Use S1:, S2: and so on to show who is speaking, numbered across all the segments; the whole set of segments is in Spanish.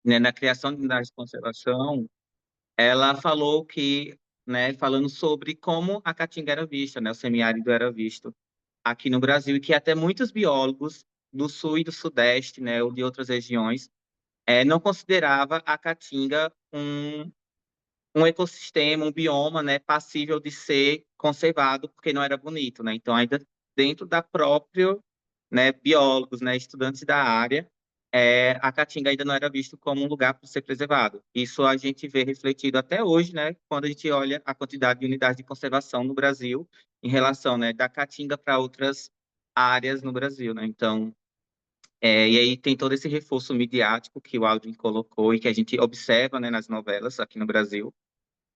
S1: né, na criação de unidades de conservação, ela falou que, né, falando sobre como a caatinga era vista, né, o semiárido era visto aqui no Brasil, e que até muitos biólogos do sul e do sudeste, né, ou de outras regiões, não considerava a caatinga um ecossistema, um bioma, né, passível de ser conservado, porque não era bonito, né? Então, ainda dentro da própria, né, biólogos, né, estudantes da área, a caatinga ainda não era visto como um lugar para ser preservado. Isso a gente vê refletido até hoje, né, quando a gente olha a quantidade de unidades de conservação no Brasil em relação, né, da caatinga para outras áreas no Brasil, né? Então, e aí tem todo esse reforço midiático que o Aldrin colocou e que a gente observa, né, nas novelas aqui no Brasil.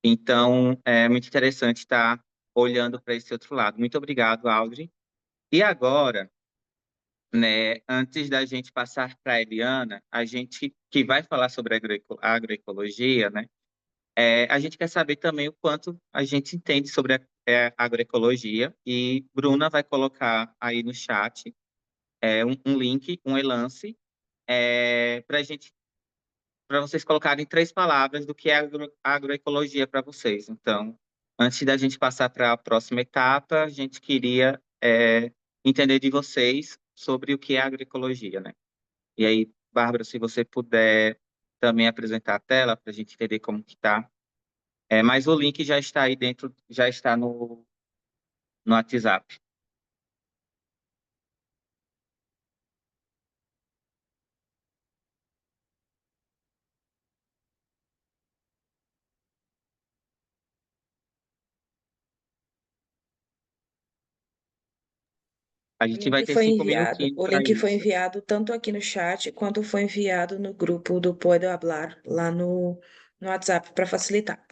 S1: Então, é muito interessante estar olhando para esse outro lado. Muito obrigado, Aldrin. E agora, né, antes da gente passar para a Eliana, a gente que vai falar sobre agroecologia, né, a gente quer saber também o quanto a gente entende sobre a agroecologia. E Bruna vai colocar aí no chat um link, um e-lance, para gente, para vocês colocarem três palavras do que é agroecologia para vocês. Então, antes da gente passar para a próxima etapa, a gente queria entender de vocês sobre o que é agroecologia, né? E aí, Bárbara, se você puder também apresentar a tela para a gente entender como que está. Mas o link já está aí dentro, já está no WhatsApp. A
S2: O
S1: gente vai
S2: link
S1: ter
S2: foi
S1: 5 minutinhos
S2: enviado. O
S1: para
S2: link foi
S1: isso.
S2: enviado tanto aqui no chat quanto foi enviado no grupo do Puedo Hablar lá no WhatsApp para facilitar.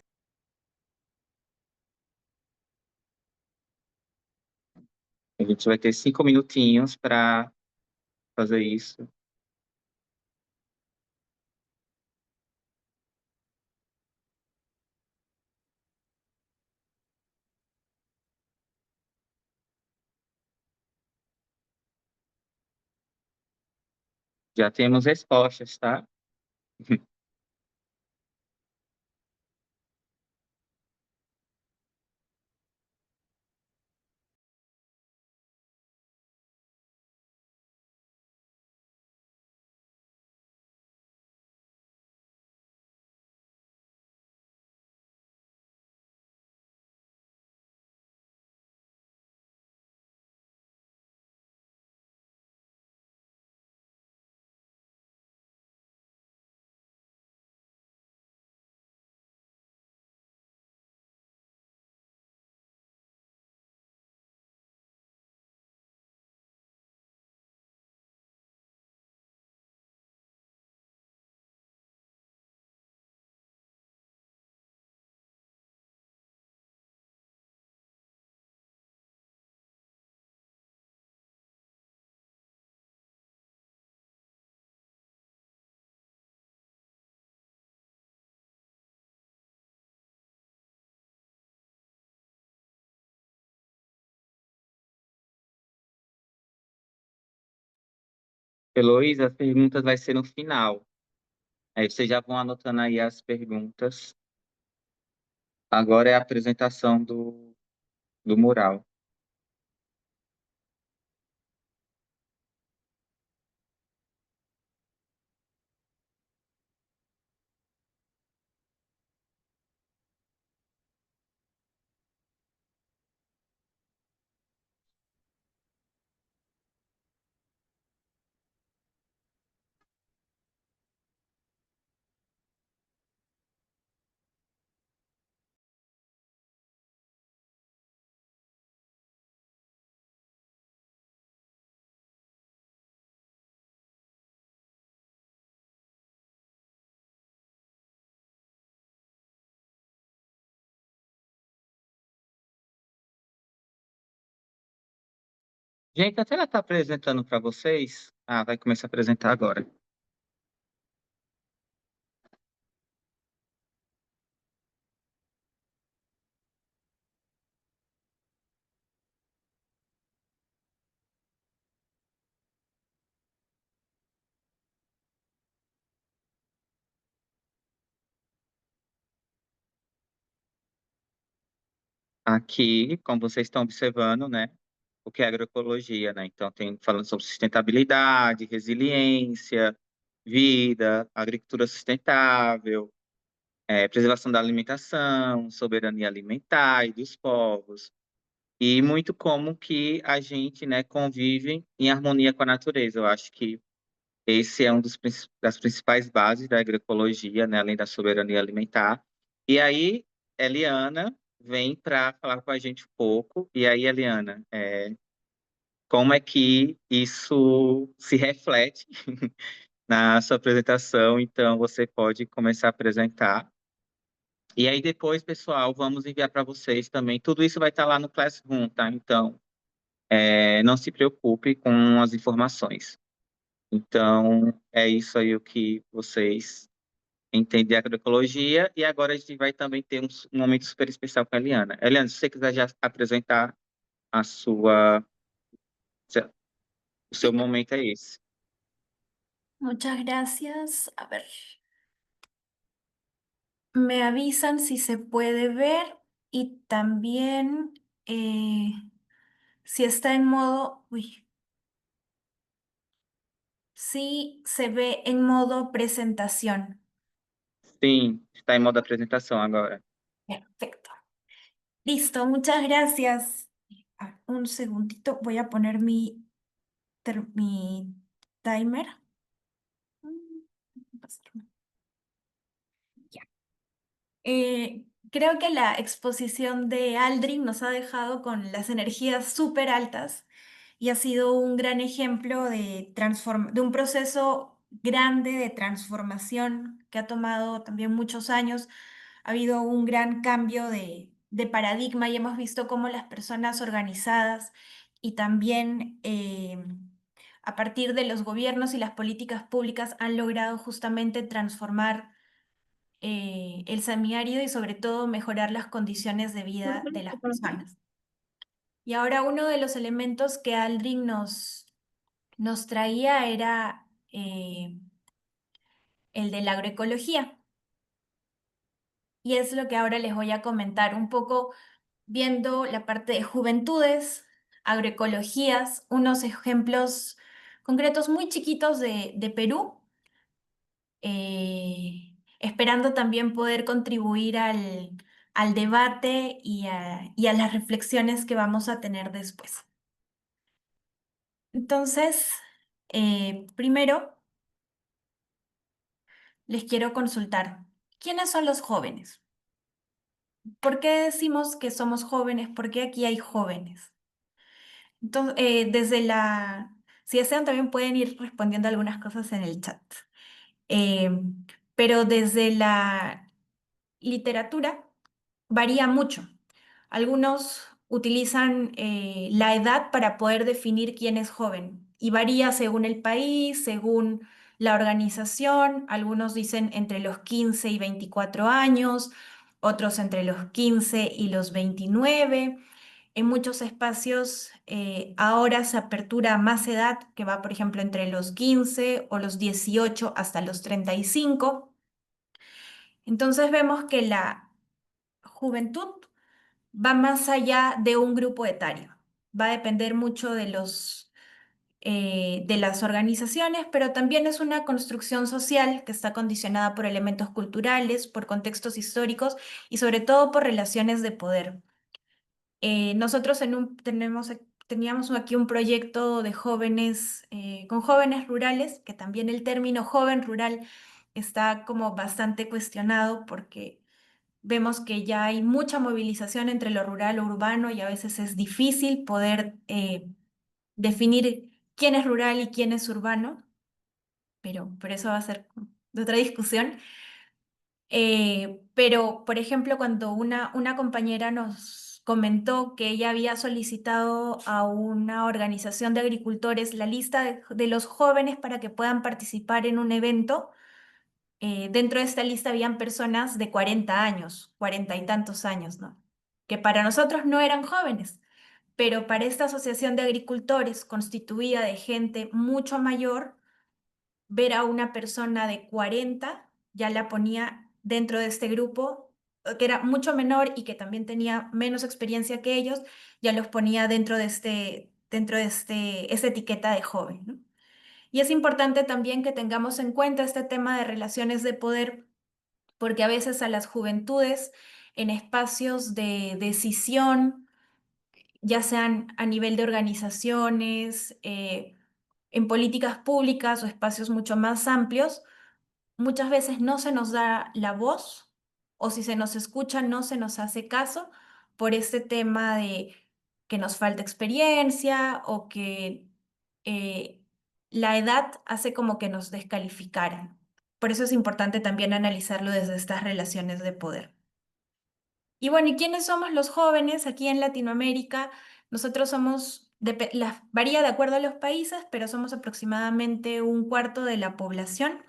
S1: A gente vai ter 5 minutinhos para fazer isso. Já temos respostas, tá? Heloísa, as perguntas vai ser no final. Aí vocês já vão anotando aí as perguntas. Agora é a apresentação do mural. Gente, até ela está apresentando para vocês. Ah, vai começar a apresentar agora. Aqui, como vocês estão observando, né, o que é agroecologia, né? Então, tem falando sobre sustentabilidade, resiliência, vida, agricultura sustentável, preservação da alimentação, soberania alimentar e dos povos, e muito como que a gente, né, convive em harmonia com a natureza. Eu acho que esse é um das principais bases da agroecologia, né, além da soberania alimentar. E aí, Eliana vem para falar com a gente um pouco. E aí, Eliana, como é que isso se reflete na sua apresentação? Então, você pode começar a apresentar. E aí, depois, pessoal, vamos enviar para vocês também. Tudo isso vai estar lá no Classroom, tá? Então, não se preocupe com as informações. Então, é isso aí o que vocês entender a agroecologia, e agora a gente vai também ter um momento super especial com a Eliana. Eliana, se você quiser já apresentar a sua, o seu
S3: Sí,
S1: momento é esse.
S3: muchas gracias. A ver, me avisan si se puede ver y también si está en modo, uy, si se ve en modo presentación.
S1: Sim, está em modo apresentação agora.
S3: Perfecto. Listo, muchas gracias. Un segundito, voy a poner mi timer. Mm, Ya. Creo que la exposición de Aldrin nos ha dejado con las energías súper altas y ha sido un gran ejemplo de un proceso grande de transformación que ha tomado también muchos años. Ha habido un gran cambio de paradigma y hemos visto cómo las personas organizadas y también a partir de los gobiernos y las políticas públicas han logrado justamente transformar el semiárido y sobre todo mejorar las condiciones de vida de las personas. Y ahora uno de los elementos que Aldrin nos traía era el de la agroecología. Y es lo que ahora les voy a comentar, un poco viendo la parte de juventudes, agroecologías, unos ejemplos concretos muy chiquitos de Perú, esperando también poder contribuir al debate y a las reflexiones que vamos a tener después. Entonces, primero les quiero consultar, ¿quiénes son los jóvenes? ¿Por qué decimos que somos jóvenes? ¿Por qué aquí hay jóvenes? Entonces, si desean también pueden ir respondiendo algunas cosas en el chat. Eh, pero desde la literatura varía mucho. Algunos utilizan la edad para poder definir quién es joven y varía según el país, según la organización. Algunos dicen entre los 15 y 24 años, otros entre los 15 y los 29. En muchos espacios ahora se apertura más edad, que va, por ejemplo, entre los 15 o los 18 hasta los 35. Entonces vemos que la juventud va más allá de un grupo etario. Va a depender mucho de las organizaciones, pero también es una construcción social que está condicionada por elementos culturales, por contextos históricos y sobre todo por relaciones de poder. Nosotros teníamos aquí un proyecto de jóvenes, con jóvenes rurales, que también el término joven rural está como bastante cuestionado porque vemos que ya hay mucha movilización entre lo rural o urbano y a veces es difícil poder definir quién es rural y quién es urbano, pero eso va a ser de otra discusión. Pero, por ejemplo, cuando una compañera nos comentó que ella había solicitado a una organización de agricultores la lista de los jóvenes para que puedan participar en un evento, dentro de esta lista habían personas de 40 años, 40 y tantos años, ¿no? Que para nosotros no eran jóvenes, pero para esta asociación de agricultores constituida de gente mucho mayor, ver a una persona de 40 ya la ponía dentro de este grupo que era mucho menor y que también tenía menos experiencia que ellos, ya los ponía dentro de esta etiqueta de joven, ¿no? Y es importante también que tengamos en cuenta este tema de relaciones de poder, porque a veces a las juventudes en espacios de decisión, ya sean a nivel de organizaciones, en políticas públicas o espacios mucho más amplios, muchas veces no se nos da la voz o si se nos escucha no se nos hace caso por este tema de que nos falta experiencia o que eh, la edad hace como que nos descalificaran. Por eso es importante también analizarlo desde estas relaciones de poder. Y bueno, ¿y quiénes somos los jóvenes aquí en Latinoamérica? Nosotros somos, varía de acuerdo a los países, pero somos aproximadamente un cuarto de la población.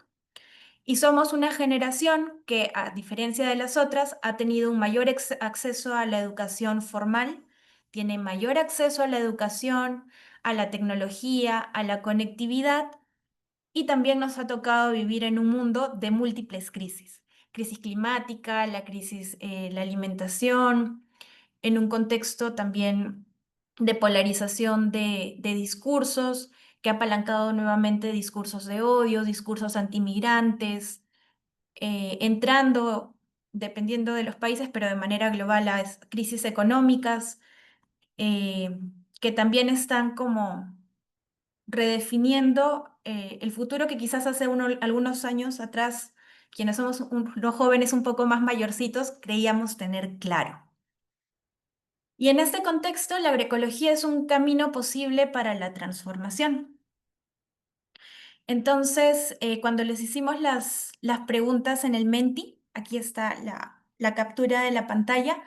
S3: Y somos una generación que, a diferencia de las otras, ha tenido un mayor acceso a la educación formal, tiene mayor acceso a la educación, a la tecnología, a la conectividad, y también nos ha tocado vivir en un mundo de múltiples crisis. Crisis climática, la crisis, la alimentación, en un contexto también de polarización de discursos, que ha apalancado nuevamente discursos de odio, discursos antimigrantes, entrando, dependiendo de los países, pero de manera global, a crisis económicas, eh, que también están como redefiniendo el futuro que quizás hace algunos años atrás, quienes somos los jóvenes un poco más mayorcitos, creíamos tener claro. Y en este contexto, la agroecología es un camino posible para la transformación. Entonces, cuando les hicimos las preguntas en el Menti, aquí está la captura de la pantalla,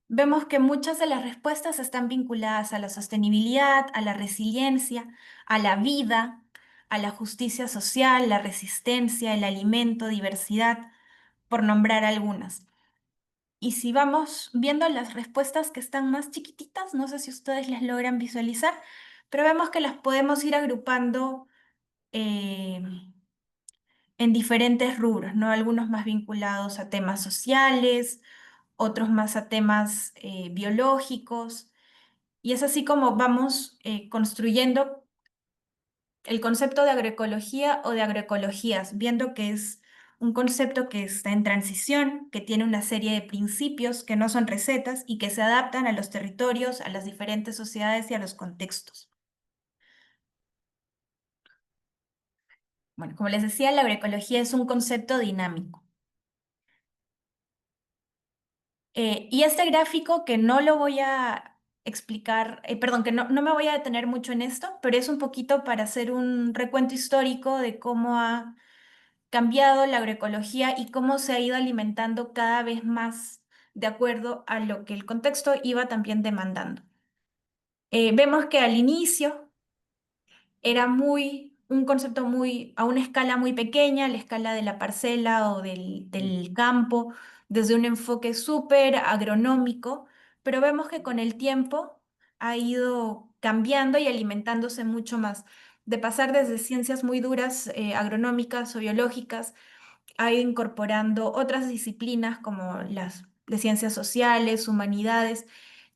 S3: vemos que muchas de las respuestas están vinculadas a la sostenibilidad, a la resiliencia, a la vida, a la justicia social, la resistencia, el alimento, diversidad, por nombrar algunas. Y si vamos viendo las respuestas que están más chiquititas, no sé si ustedes las logran visualizar, pero vemos que las podemos ir agrupando eh, en diferentes rubros, ¿no? Algunos más vinculados a temas sociales, otros más a temas biológicos. Y es así como vamos construyendo el concepto de agroecología o de agroecologías, viendo que es un concepto que está en transición, que tiene una serie de principios que no son recetas y que se adaptan a los territorios, a las diferentes sociedades y a los contextos. Bueno, como les decía, la agroecología es un concepto dinámico. Y este gráfico que no lo voy a explicar, perdón, que no me voy a detener mucho en esto, pero es un poquito para hacer un recuento histórico de cómo ha cambiado la agroecología y cómo se ha ido alimentando cada vez más de acuerdo a lo que el contexto iba también demandando. Vemos que al inicio era un concepto a una escala muy pequeña, la escala de la parcela o del campo, desde un enfoque súper agronómico, pero vemos que con el tiempo ha ido cambiando y alimentándose mucho más. De pasar desde ciencias muy duras, agronómicas o biológicas, ha ido incorporando otras disciplinas como las de ciencias sociales, humanidades,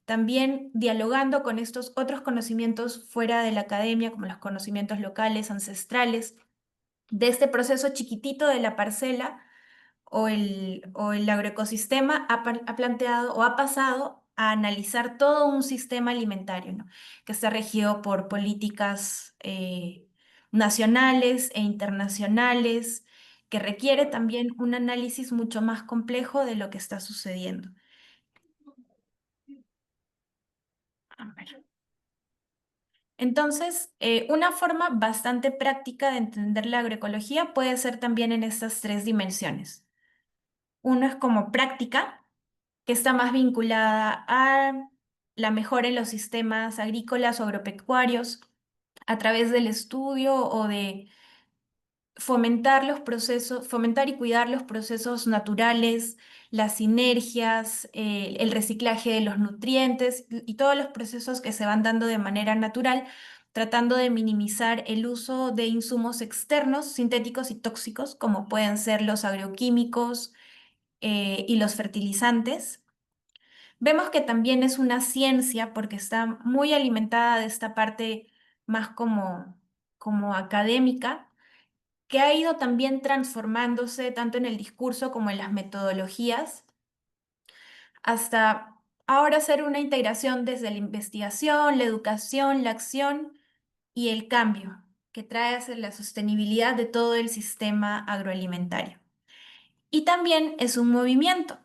S3: también dialogando con estos otros conocimientos fuera de la academia, como los conocimientos locales, ancestrales, de este proceso chiquitito de la parcela o el agroecosistema ha planteado o ha pasado a analizar todo un sistema alimentario, ¿no? Que está regido por políticas nacionales e internacionales, que requiere también un análisis mucho más complejo de lo que está sucediendo. A ver. Entonces, una forma bastante práctica de entender la agroecología puede ser también en estas tres dimensiones. Uno es como práctica, que está más vinculada a la mejora en los sistemas agrícolas o agropecuarios a través del estudio o de fomentar los procesos, fomentar y cuidar los procesos naturales, las sinergias, el reciclaje de los nutrientes y todos los procesos que se van dando de manera natural, tratando de minimizar el uso de insumos externos, sintéticos y tóxicos, como pueden ser los agroquímicos, y los fertilizantes. Vemos que también es una ciencia porque está muy alimentada de esta parte más como académica, que ha ido también transformándose tanto en el discurso como en las metodologías, hasta ahora ser una integración desde la investigación, la educación, la acción y el cambio que trae hacia la sostenibilidad de todo el sistema agroalimentario. Y también es un movimiento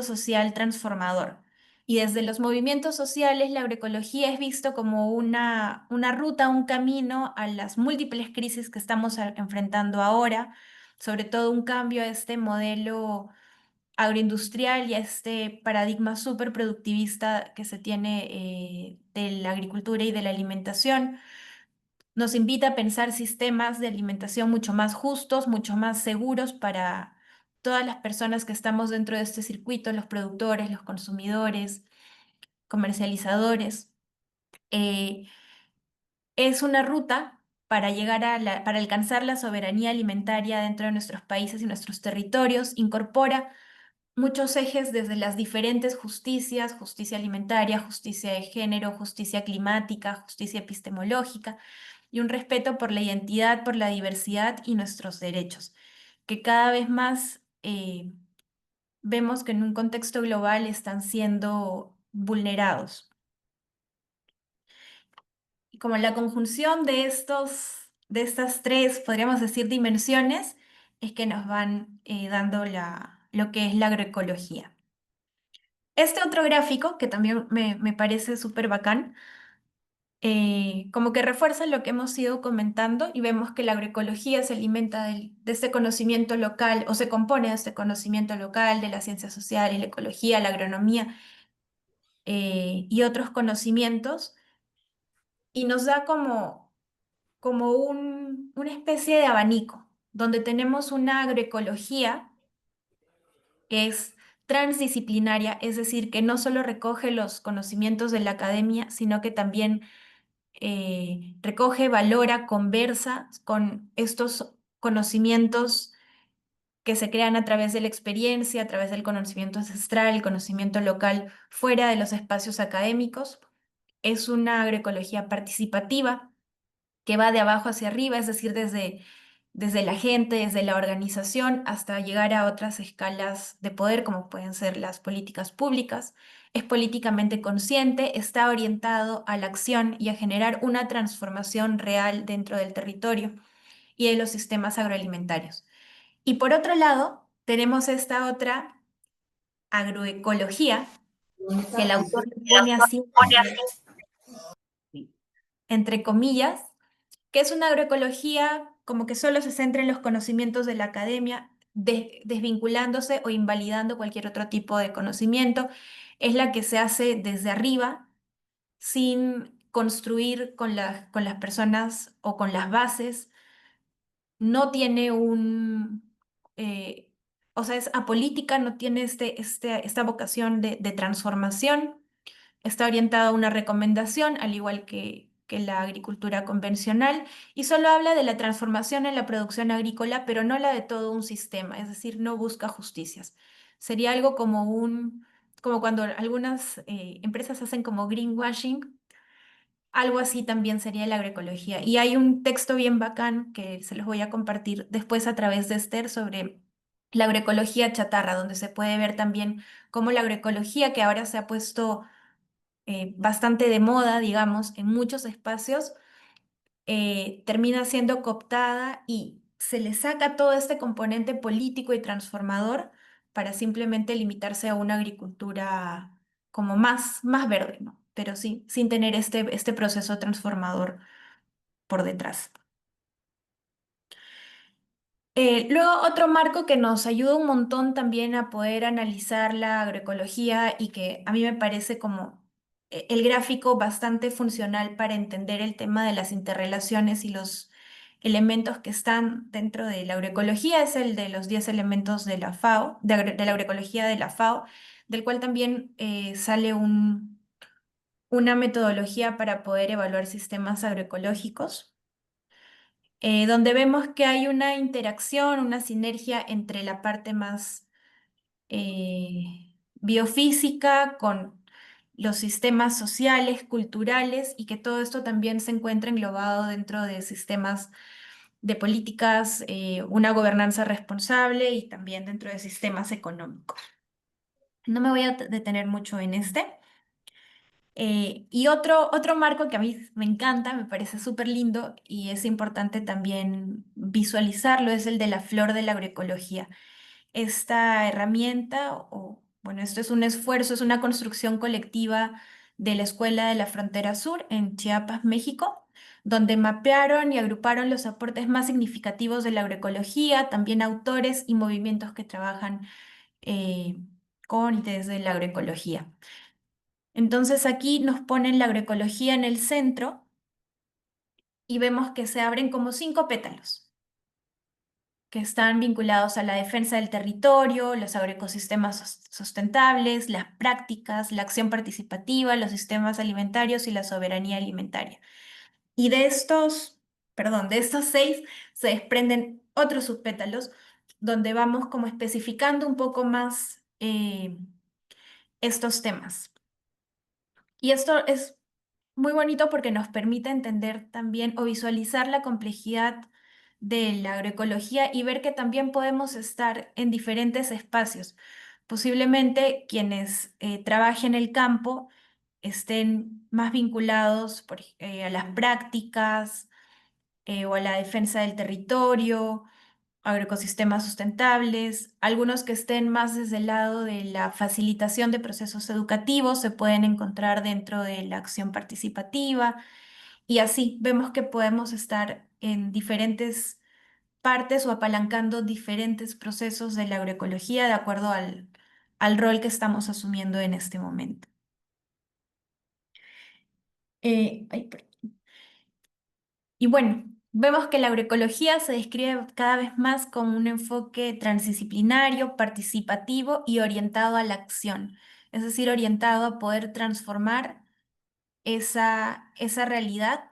S3: social transformador. Y desde los movimientos sociales, la agroecología es visto como una ruta, un camino a las múltiples crisis que estamos enfrentando ahora, sobre todo un cambio a este modelo agroindustrial y a este paradigma súper productivista que se tiene de la agricultura y de la alimentación. Nos invita a pensar sistemas de alimentación mucho más justos, mucho más seguros para todas las personas que estamos dentro de este circuito, los productores, los consumidores, comercializadores. Eh, es una ruta para llegar para alcanzar la soberanía alimentaria dentro de nuestros países y nuestros territorios. Incorpora muchos ejes desde las diferentes justicias: justicia alimentaria, justicia de género, justicia climática, justicia epistemológica, y un respeto por la identidad, por la diversidad y nuestros derechos, que cada vez más vemos que en un contexto global están siendo vulnerados. Y como la conjunción de estas tres, podríamos decir, dimensiones, es que nos van dando lo que es la agroecología. Este otro gráfico, que también me parece súper bacán, como que refuerza lo que hemos ido comentando, y vemos que la agroecología se alimenta de este conocimiento local, o se compone de este conocimiento local, de la ciencia social y la ecología, la agronomía y otros conocimientos, y nos da como una especie de abanico, donde tenemos una agroecología que es transdisciplinaria, es decir, que no solo recoge los conocimientos de la academia, sino que también recoge, valora, conversa con estos conocimientos que se crean a través de la experiencia, a través del conocimiento ancestral, el conocimiento local, fuera de los espacios académicos. Es una agroecología participativa que va de abajo hacia arriba, es decir, desde la gente, desde la organización, hasta llegar a otras escalas de poder, como pueden ser las políticas públicas. Es políticamente consciente, está orientado a la acción y a generar una transformación real dentro del territorio y de los sistemas agroalimentarios. Y por otro lado, tenemos esta otra agroecología, que el autor le pone así, entre comillas, que es una agroecología como que solo se centra en los conocimientos de la academia, desvinculándose o invalidando cualquier otro tipo de conocimiento. Es la que se hace desde arriba, sin construir con las personas o con las bases. No tiene o sea, es apolítica, no tiene esta vocación de transformación. Está orientado a una recomendación, al igual que la agricultura convencional, y solo habla de la transformación en la producción agrícola, pero no la de todo un sistema, es decir, no busca justicias. Sería algo como cuando algunas empresas hacen como greenwashing, algo así también sería la agroecología. Y hay un texto bien bacán que se los voy a compartir después a través de Esther sobre la agroecología chatarra, donde se puede ver también cómo la agroecología, que ahora se ha puesto bastante de moda, digamos, en muchos espacios, termina siendo cooptada y se le saca todo este componente político y transformador para simplemente limitarse a una agricultura como más verde, ¿no? Pero sí, sin tener este proceso transformador por detrás. Luego, otro marco que nos ayuda un montón también a poder analizar la agroecología, y que a mí me parece como el gráfico bastante funcional para entender el tema de las interrelaciones y los elementos que están dentro de la agroecología, es el de los 10 elementos de la FAO, de la agroecología de la FAO, del cual también sale una metodología para poder evaluar sistemas agroecológicos, donde vemos que hay una interacción, una sinergia entre la parte más biofísica, con los sistemas sociales, culturales, y que todo esto también se encuentra englobado dentro de sistemas de políticas, una gobernanza responsable y también dentro de sistemas económicos. No me voy a detener mucho en este. Y otro marco que a mí me encanta, me parece súper lindo y es importante también visualizarlo, es el de la flor de la agroecología. Esta herramienta, o bueno, esto es un esfuerzo, es una construcción colectiva de la Escuela de la Frontera Sur en Chiapas, México, donde mapearon y agruparon los aportes más significativos de la agroecología, también autores y movimientos que trabajan eh, con y desde la agroecología. Entonces aquí nos ponen la agroecología en el centro y vemos que se abren como 5 pétalos que están vinculados a la defensa del territorio, los agroecosistemas sustentables, las prácticas, la acción participativa, los sistemas alimentarios y la soberanía alimentaria. Y de estos 6 se desprenden otros subpétalos donde vamos como especificando un poco más estos temas. Y esto es muy bonito porque nos permite entender también o visualizar la complejidad de la agroecología y ver que también podemos estar en diferentes espacios. Posiblemente quienes trabajen en el campo estén más vinculados a las prácticas o a la defensa del territorio, agroecosistemas sustentables, algunos que estén más desde el lado de la facilitación de procesos educativos se pueden encontrar dentro de la acción participativa y así vemos que podemos estar en diferentes partes o apalancando diferentes procesos de la agroecología de acuerdo al rol que estamos asumiendo en este momento. Perdón. Y bueno, vemos que la agroecología se describe cada vez más como un enfoque transdisciplinario, participativo y orientado a la acción, es decir, orientado a poder transformar esa realidad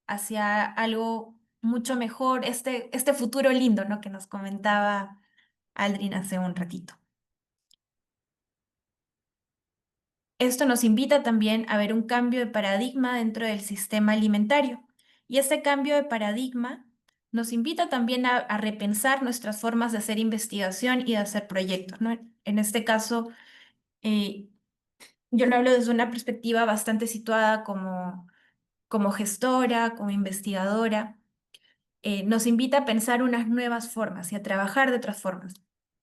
S3: hacia algo mucho mejor, este futuro lindo, ¿no? Que nos comentaba Aldrin hace un ratito. Esto nos invita también a ver un cambio de paradigma dentro del sistema alimentario. Y este cambio de paradigma nos invita también a repensar nuestras formas de hacer investigación y de hacer proyectos, ¿no? En este caso, eh, yo lo hablo desde una perspectiva bastante situada como gestora, como investigadora. Nos invita a pensar unas nuevas formas y a trabajar de otras formas.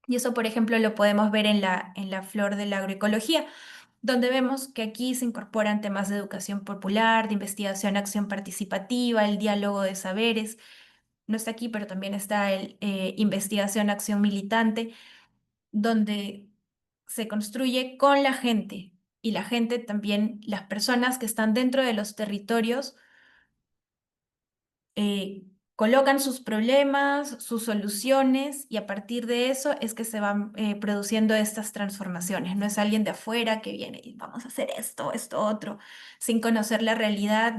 S3: Y eso, por ejemplo, lo podemos ver en la flor de la agroecología donde vemos que aquí se incorporan temas de educación popular, de investigación, acción participativa, el diálogo de saberes. No está aquí, pero también está el investigación, acción militante, donde se construye con la gente y la gente también, las personas que están dentro de los territorios, eh, colocan sus problemas, sus soluciones y a partir de eso es que se van produciendo estas transformaciones. No es alguien de afuera que viene y vamos a hacer esto, otro, sin conocer la realidad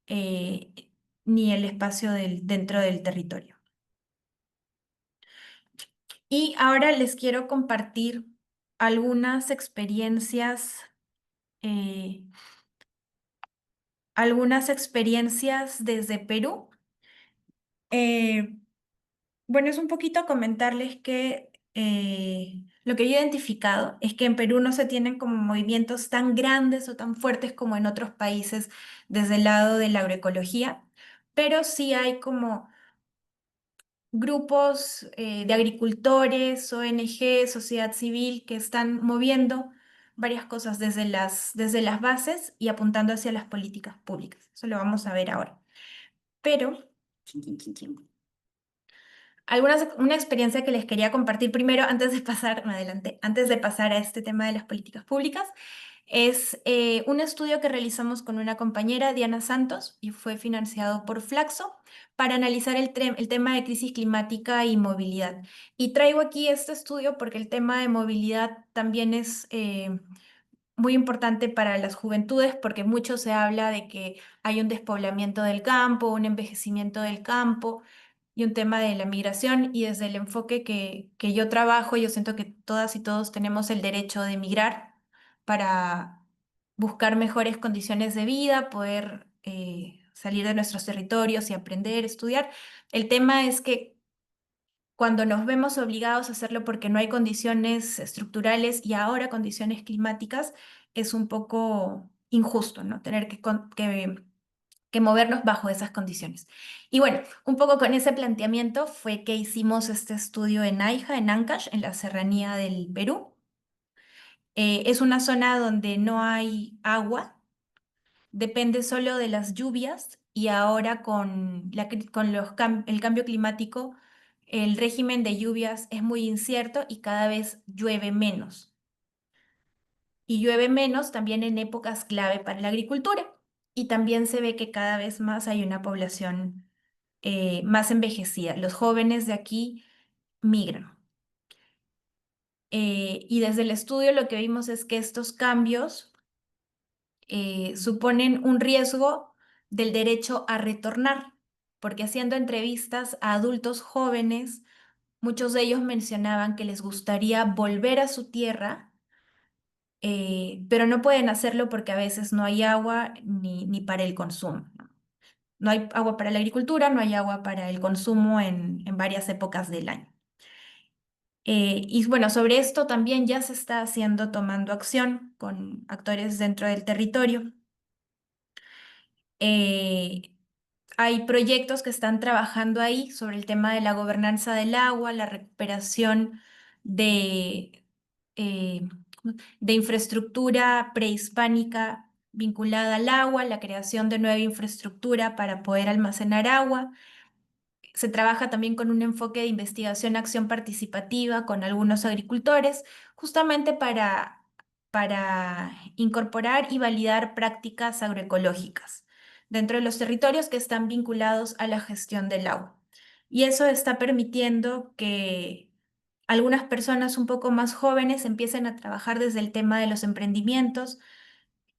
S3: eh, ni el espacio dentro del territorio. Y ahora les quiero compartir algunas experiencias, eh, desde Perú. Eh, Bueno, es un poquito comentarles que lo que yo he identificado es que en Perú no se tienen como movimientos tan grandes o tan fuertes como en otros países desde el lado de la agroecología, pero sí hay como grupos de agricultores, ONG, sociedad civil que están moviendo varias cosas desde las bases y apuntando hacia las políticas públicas. Eso lo vamos a ver ahora. Pero una experiencia que les quería compartir primero, antes de pasar a este tema de las políticas públicas, es un estudio que realizamos con una compañera, Diana Santos, y fue financiado por Flaxo para analizar el tema de crisis climática y movilidad. Y traigo aquí este estudio porque el tema de movilidad también es muy importante para las juventudes porque mucho se habla de que hay un despoblamiento del campo, un envejecimiento del campo y un tema de la migración, y desde el enfoque que yo trabajo, yo siento que todas y todos tenemos el derecho de migrar para buscar mejores condiciones de vida, poder salir de nuestros territorios y aprender, estudiar. El tema es que cuando nos vemos obligados a hacerlo porque no hay condiciones estructurales y ahora condiciones climáticas, es un poco injusto, ¿no? Tener que movernos bajo esas condiciones. Y bueno, un poco con ese planteamiento fue que hicimos este estudio en Naija, en Ancash, en la serranía del Perú. Es una zona donde no hay agua, depende solo de las lluvias y ahora con el cambio climático, el régimen de lluvias es muy incierto y cada vez llueve menos. Y llueve menos también en épocas clave para la agricultura. Y también se ve que cada vez más hay una población más envejecida. Los jóvenes de aquí migran. Y desde el estudio lo que vimos es que estos cambios suponen un riesgo del derecho a retornar, porque haciendo entrevistas a adultos jóvenes, muchos de ellos mencionaban que les gustaría volver a su tierra, pero no pueden hacerlo porque a veces no hay agua ni para el consumo, ¿no? No hay agua para la agricultura, no hay agua para el consumo en varias épocas del año. Y bueno, sobre esto también ya se está haciendo, tomando acción con actores dentro del territorio. Eh, Hay proyectos que están trabajando ahí sobre el tema de la gobernanza del agua, la recuperación de, eh, de infraestructura prehispánica vinculada al agua, la creación de nueva infraestructura para poder almacenar agua. Se trabaja también con un enfoque de investigación, acción participativa con algunos agricultores, justamente para incorporar y validar prácticas agroecológicas dentro de los territorios que están vinculados a la gestión del agua. Y eso está permitiendo que algunas personas un poco más jóvenes empiecen a trabajar desde el tema de los emprendimientos,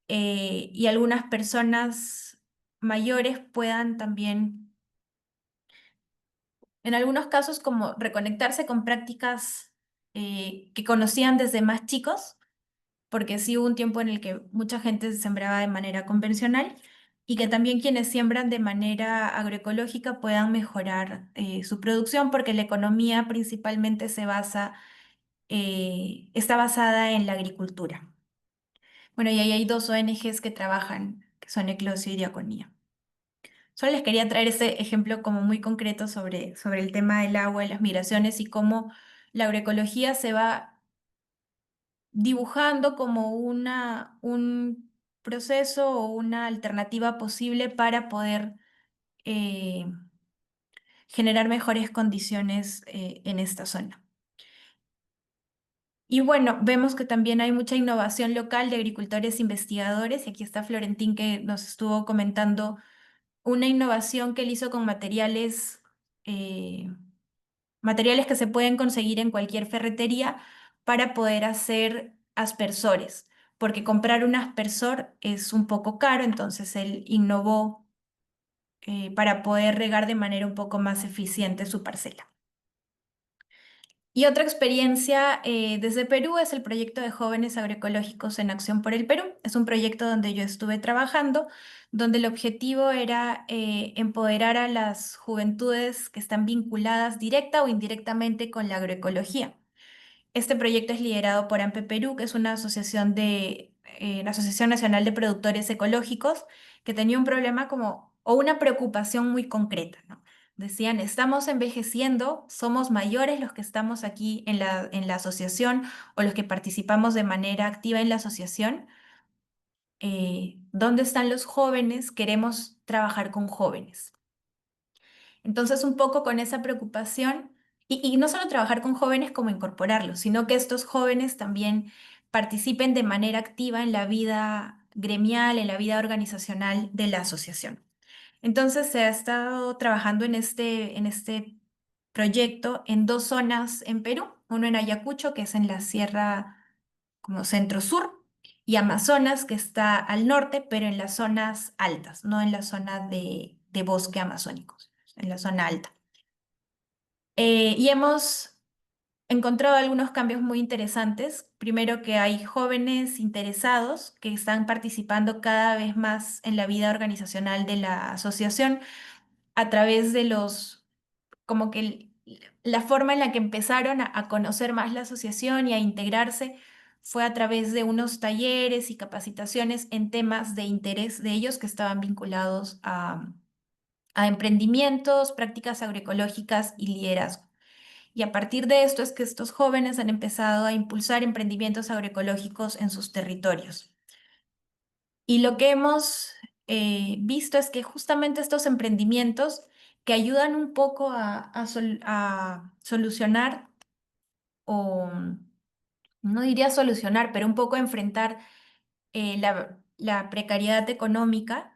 S3: y algunas personas mayores puedan también, en algunos casos, como reconectarse con prácticas que conocían desde más chicos, porque sí hubo un tiempo en el que mucha gente sembraba de manera convencional, y que también quienes siembran de manera agroecológica puedan mejorar su producción, porque la economía principalmente está basada en la agricultura. Bueno, y ahí hay dos ONGs que trabajan, que son Eclosio y Diaconía. Solo les quería traer ese ejemplo como muy concreto sobre el tema del agua y las migraciones y cómo la agroecología se va dibujando como un proceso o una alternativa posible para poder eh, generar mejores condiciones en esta zona. Y bueno, vemos que también hay mucha innovación local de agricultores investigadores, y aquí está Florentín que nos estuvo comentando una innovación que él hizo con eh, materiales que se pueden conseguir en cualquier ferretería para poder hacer aspersores, porque comprar un aspersor es un poco caro, entonces él innovó para poder regar de manera un poco más eficiente su parcela. Y otra experiencia desde Perú es el proyecto de Jóvenes Agroecológicos en Acción por el Perú. Es un proyecto donde yo estuve trabajando, donde el objetivo era empoderar a las juventudes que están vinculadas directa o indirectamente con la agroecología. Este proyecto es liderado por AMPE Perú, que es una asociación la Asociación Nacional de Productores Ecológicos, que tenía un problema o una preocupación muy concreta, ¿no? Decían, estamos envejeciendo, somos mayores los que estamos aquí en la asociación o los que participamos de manera activa en la asociación. ¿Dónde están los jóvenes? Queremos trabajar con jóvenes. Entonces, un poco con esa preocupación, y no solo trabajar con jóvenes como incorporarlos, sino que estos jóvenes también participen de manera activa en la vida gremial, en la vida organizacional de la asociación. Entonces, se ha estado trabajando en este proyecto en dos zonas en Perú, uno en Ayacucho, que es en la sierra como centro-sur, y Amazonas, que está al norte, pero en las zonas altas, no en la zona de bosque amazónico, en la zona alta. Y hemos encontrado algunos cambios muy interesantes. Primero que hay jóvenes interesados que están participando cada vez más en la vida organizacional de la asociación a través de como que la forma en la que empezaron a conocer más la asociación y a integrarse fue a través de unos talleres y capacitaciones en temas de interés de ellos que estaban vinculados a emprendimientos, prácticas agroecológicas y liderazgo. Y a partir de esto es que estos jóvenes han empezado a impulsar emprendimientos agroecológicos en sus territorios. Y lo que hemos visto es que justamente estos emprendimientos que ayudan un poco a solucionar, o no diría solucionar, pero un poco a enfrentar la precariedad económica,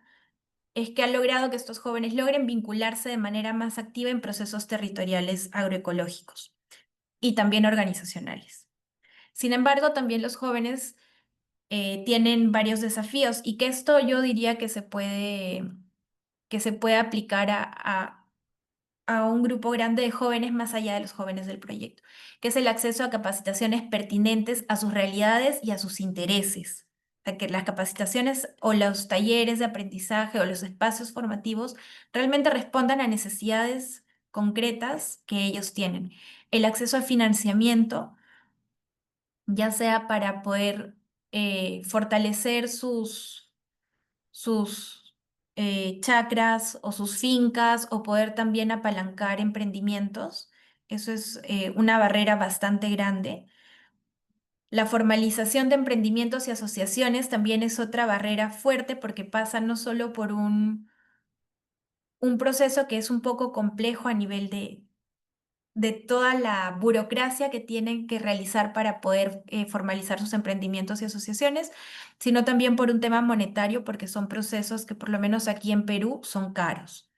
S3: es que ha logrado que estos jóvenes logren vincularse de manera más activa en procesos territoriales agroecológicos y también organizacionales. Sin embargo, también los jóvenes tienen varios desafíos y que esto yo diría que se puede aplicar a un grupo grande de jóvenes más allá de los jóvenes del proyecto, que es el acceso a capacitaciones pertinentes a sus realidades y a sus intereses. O sea, que las capacitaciones o los talleres de aprendizaje o los espacios formativos realmente respondan a necesidades concretas que ellos tienen. El acceso a financiamiento, ya sea para poder fortalecer sus chacras o sus fincas o poder también apalancar emprendimientos. Eso es una barrera bastante grande. La formalización de emprendimientos y asociaciones también es otra barrera fuerte porque pasa no solo por un proceso que es un poco complejo a nivel de toda la burocracia que tienen que realizar para poder formalizar sus emprendimientos y asociaciones, sino también por un tema monetario, porque son procesos que por lo menos aquí en Perú son caros.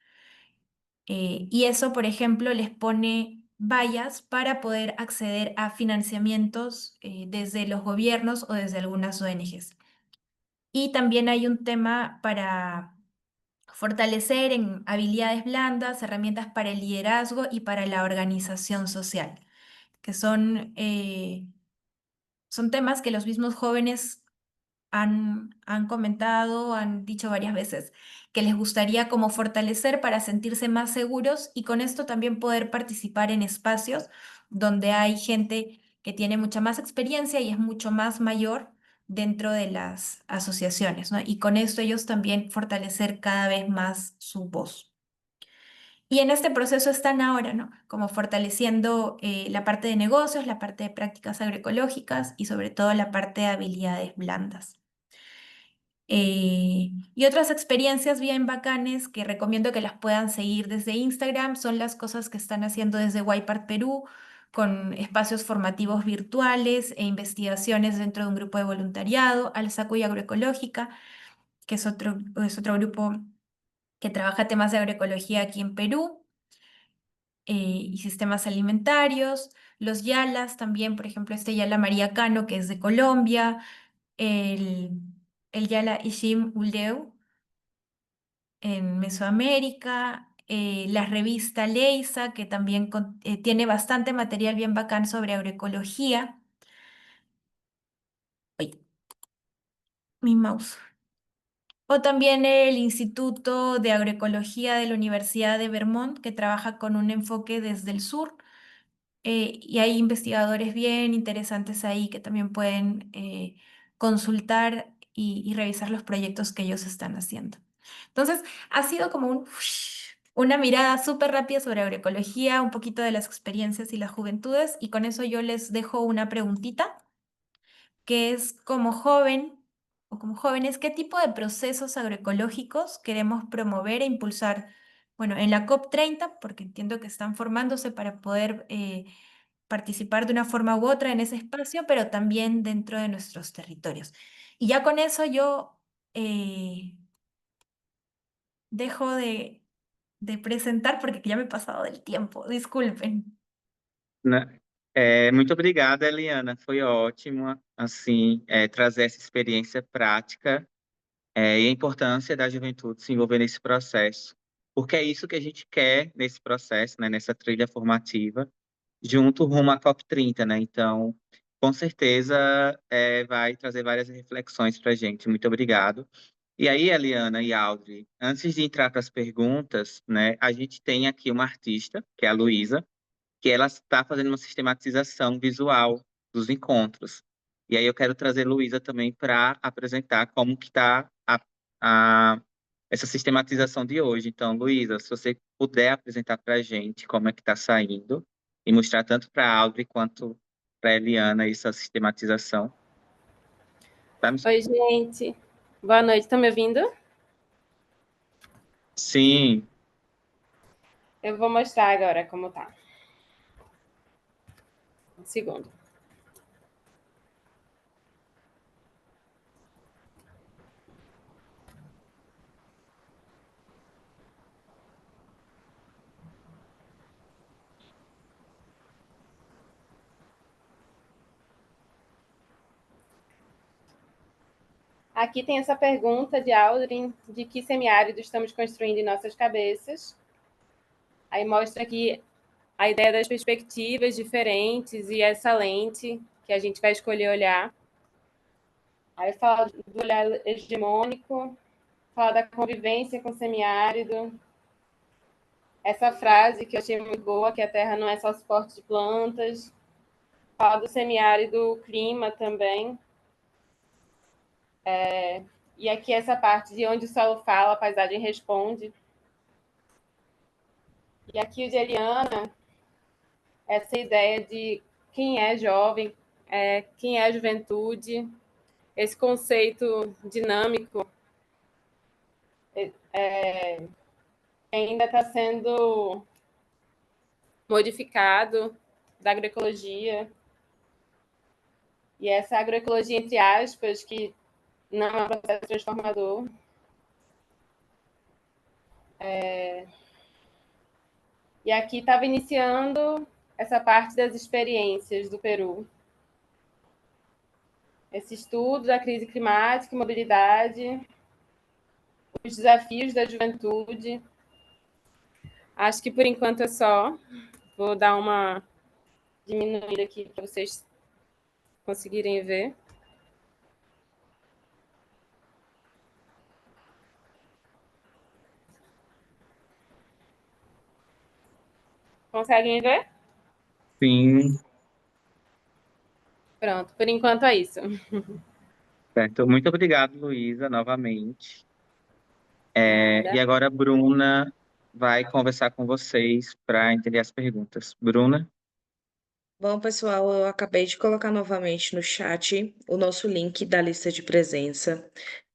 S3: Y eso, por ejemplo, les pone vallas para poder acceder a financiamientos desde los gobiernos o desde algunas ONGs. Y también hay un tema para fortalecer en habilidades blandas, herramientas para el liderazgo y para la organización social, que son temas que los mismos jóvenes han comentado, han dicho varias veces, que les gustaría como fortalecer para sentirse más seguros y con esto también poder participar en espacios donde hay gente que tiene mucha más experiencia y es mucho más mayor dentro de las asociaciones, ¿no? Y con esto ellos también fortalecer cada vez más su voz. Y en este proceso están ahora, ¿no? Como fortaleciendo la parte de negocios, la parte de prácticas agroecológicas y sobre todo la parte de habilidades blandas. Y otras experiencias bien bacanes que recomiendo que las puedan seguir desde Instagram son las cosas que están haciendo desde YPART Perú, con espacios formativos virtuales e investigaciones dentro de un grupo de voluntariado, Alsacuy Agroecológica, que es otro grupo que trabaja temas de agroecología aquí en Perú, y sistemas alimentarios. Los Yalas también, por ejemplo, este Yala María Cano, que es de Colombia, el, el Yala Ishim Uldeu en Mesoamérica, la revista Leisa, que también tiene bastante material bien bacán sobre agroecología. Uy, mi mouse. O también el Instituto de Agroecología de la Universidad de Vermont, que trabaja con un enfoque desde el sur. Y hay investigadores bien interesantes ahí que también pueden consultar y revisar los proyectos que ellos están haciendo. Entonces, ha sido como una mirada súper rápida sobre agroecología, un poquito de las experiencias y las juventudes, y con eso yo les dejo una preguntita, que es como joven o como jóvenes, ¿qué tipo de procesos agroecológicos queremos promover e impulsar? Bueno, en la COP30, porque entiendo que están formándose para poder participar de una forma u otra en ese espacio, pero también dentro de nuestros territorios. Y ya con eso yo eh, dejo de presentar porque ya me he pasado del tiempo, disculpen.
S1: Muito obrigada, Eliana. Foi ótimo, assim, trazer essa experiência prática, e a importância da juventude se envolver nesse processo. porque é isso que a gente quer nesse processo, né, nessa trilha formativa, junto rumo à COP30, né? Então, com certeza, vai trazer várias reflexões para a gente. Muito obrigado. E aí, Eliana e Audrey, antes de entrar para as perguntas, né, a gente tem aqui uma artista, que é a Luísa, que ela está fazendo uma sistematização visual dos encontros. E aí eu quero trazer Luísa também para apresentar como que está essa sistematização de hoje. Então, Luísa, se você puder apresentar para a gente como é que está saindo e mostrar tanto para a Audrey quanto para a Eliana essa sistematização. Tá me...
S4: Oi, gente. Boa noite. Estão me ouvindo?
S1: Sim.
S4: Eu vou mostrar agora como tá. Um segundo. Aqui tem essa pergunta de Aldrin, de que semiárido estamos construindo em nossas cabeças. Aí mostra aqui a ideia das perspectivas diferentes e essa lente que a gente vai escolher olhar. Aí fala do olhar hegemônico, fala da convivência com o semiárido. Essa frase que eu achei muito boa, que a Terra não é só suporte de plantas. Fala do semiárido, clima também. E aqui essa parte de onde o solo fala, a paisagem responde. E aqui o de Eliana, essa ideia de quem é jovem, quem é a juventude, esse conceito dinâmico ainda está sendo modificado da agroecologia. E essa agroecologia, entre aspas, que não é um processo transformador. E aqui estava iniciando essa parte das experiências do Peru. Esse estudo da crise climática e mobilidade, os desafios da juventude. Acho que por enquanto é só. Vou dar uma diminuída aqui para vocês conseguirem ver. Conseguem ver?
S1: Sim.
S4: Pronto, por enquanto é isso.
S1: Certo. Muito obrigado, Luísa, novamente. E agora a Bruna vai conversar com vocês para entender as perguntas. Bruna?
S2: Bom, pessoal, eu acabei de colocar novamente no chat o nosso link da lista de presença.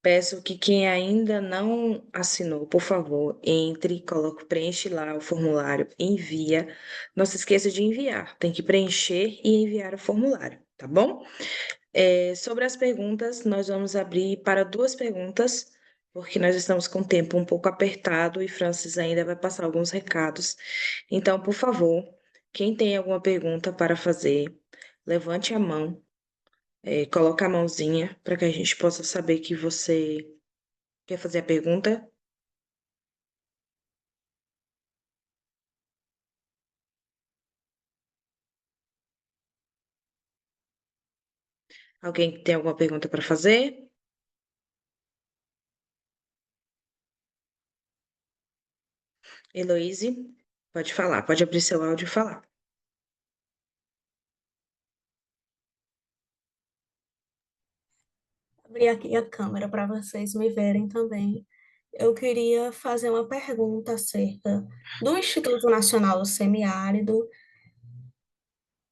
S2: Peço que quem ainda não assinou, por favor, entre, coloque, preenche lá o formulário, envia. Não se esqueça de enviar, tem que preencher e enviar o formulário, tá bom? Sobre as perguntas, nós vamos abrir para 2 perguntas, porque nós estamos com o tempo um pouco apertado e Francis ainda vai passar alguns recados. Então, por favor, quem tem alguma pergunta para fazer, levante a mão, coloque a mãozinha para que a gente possa saber que você quer fazer a pergunta. Alguém tem alguma pergunta para fazer? Heloíse, pode falar, pode abrir seu áudio e falar.
S5: Abrir aqui a câmera para vocês me verem também. Eu queria fazer uma pergunta acerca do Instituto Nacional do Semiárido,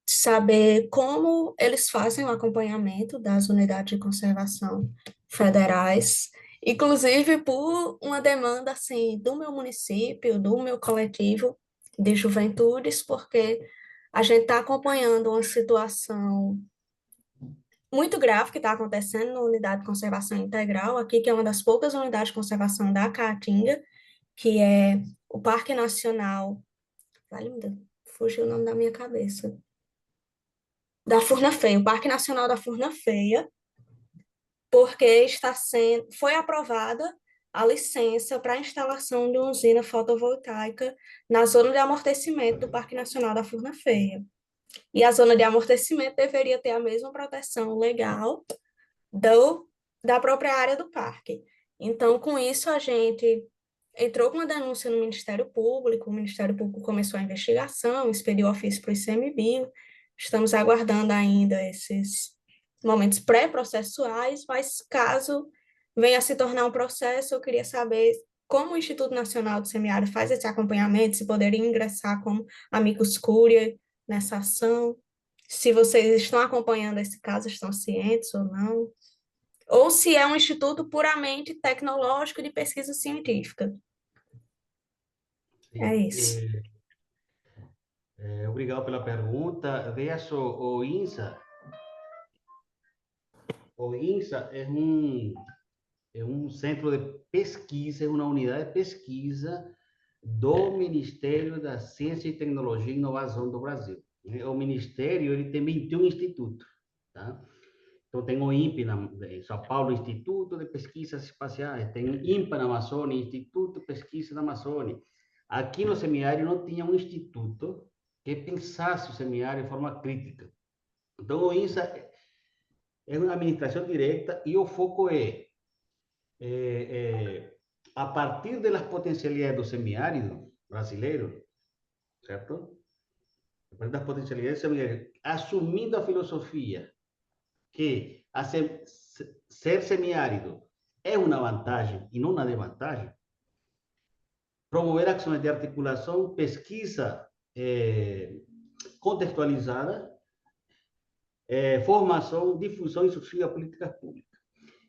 S5: saber como eles fazem o acompanhamento das unidades de conservação federais, inclusive por uma demanda assim do meu município, do meu coletivo de juventudes, porque a gente está acompanhando uma situação muito grave que está acontecendo na unidade de conservação integral, aqui, que é uma das poucas unidades de conservação da Caatinga, que é o Parque Nacional. Vai, linda, fugiu o nome da minha cabeça. Da Furna Feia, o Parque Nacional da Furna Feia, porque foi aprovada a licença para a instalação de uma usina fotovoltaica na zona de amortecimento do Parque Nacional da Furna Feia. E a zona de amortecimento deveria ter a mesma proteção legal da própria área do parque. Então, com isso, a gente entrou com uma denúncia no Ministério Público, o Ministério Público começou a investigação, expediu ofício para o ICMBio, estamos aguardando ainda esses momentos pré-processuais, mas caso venha a se tornar um processo, eu queria saber como o Instituto Nacional do Semiárido faz esse acompanhamento, se poderia ingressar como amicus curiae nessa ação, se vocês estão acompanhando esse caso, estão cientes ou não, ou se é um instituto puramente tecnológico de pesquisa científica. É isso.
S6: Obrigado pela pergunta. Veja só, o INSA é um centro de pesquisa, é uma unidade de pesquisa do Ministério da Ciência e Tecnologia e Inovação do Brasil. O Ministério ele tem 21 institutos, tá? Então, tem o INPE em São Paulo, Instituto de Pesquisas Espaciais, tem o INPA na Amazônia, Instituto de Pesquisa da Amazônia. Aqui no semiárido não tinha um instituto que pensasse o semiárido de forma crítica. Então, o INSA é uma administração direta e o foco a partir das potencialidades do semiárido brasileiro, certo? A partir das potencialidades do semiárido, assumindo a filosofia que ser semiárido é uma vantagem e não uma desvantagem, promover ações de articulação, pesquisa contextualizada, formação, difusão e subsídio a políticas públicas.